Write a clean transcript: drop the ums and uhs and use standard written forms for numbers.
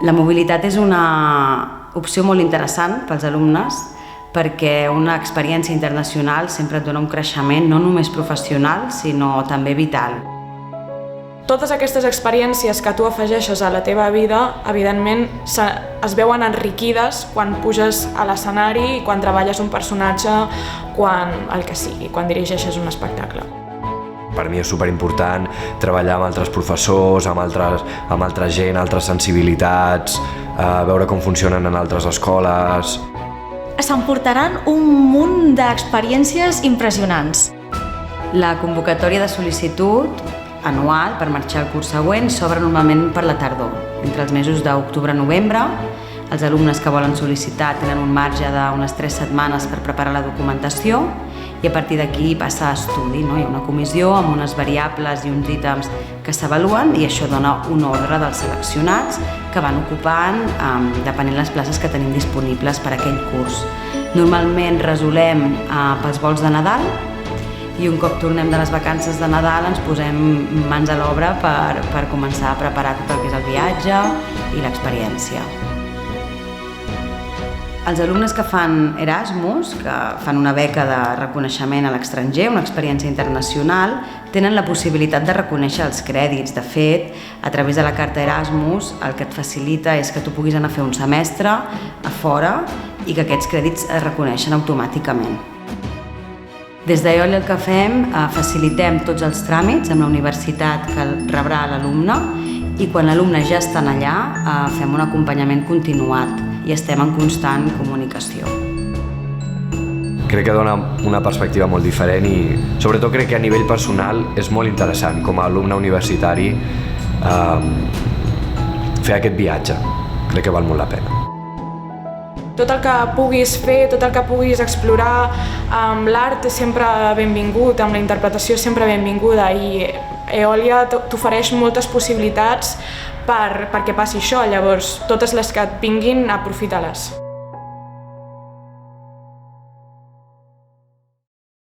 La mobilitat és una opció molt interessant pels alumnes perquè una experiència internacional sempre et dona un creixement no només professional, sinó també vital. Totes aquestes experiències que tu afegeixes a la teva vida, evidentment, es veuen enriquides quan puges a l'escenari i quan treballes un personatge, quan el que sigui, quan dirigeixes un espectacle. Per mi és superimportant treballar amb altres professors, amb altra gent, altres sensibilitats, veure com funcionen en altres escoles. S'emportaran un munt d'experiències impressionants. La convocatòria de sol·licitud anual per marxar al curs següent s'obre normalment per la tardor, entre els mesos d'octubre i novembre. Els alumnes que volen sol·licitar tenen un marge d'unes 3 setmanes per preparar la documentació i a partir d'aquí passa a estudi. Hi ha una comissió amb unes variables i uns ítems que s'avaluen i això dona un ordre dels seleccionats que van ocupant depenent les places que tenim disponibles per a aquell curs. Normalment resolem pels vols de Nadal i un cop tornem de les vacances de Nadal ens posem mans a l'obra per començar a preparar tot el que és el viatge i l'experiència. Els alumnes que fan Erasmus, que fan una beca de reconeixement a l'estranger, una experiència internacional, tenen la possibilitat de reconèixer els crèdits. De fet, a través de la carta Erasmus, el que et facilita és que tu puguis anar a fer un semestre a fora i que aquests crèdits es reconeixen automàticament. Des d'EOLI el que fem, facilitem tots els tràmits amb la universitat que rebrà l'alumne i quan l'alumne ja està allà fem un acompanyament continuat i estem en constant comunicació. Crec que dona una perspectiva molt diferent i sobretot crec que a nivell personal és molt interessant com a alumne universitari fer aquest viatge. Crec que val molt la pena. Tot el que puguis fer, tot el que puguis explorar amb l'art és sempre benvingut, amb la interpretació és sempre benvinguda i Eòlia t'ofereix moltes possibilitats perquè passi això, llavors totes les que et vinguin, aprofita-les.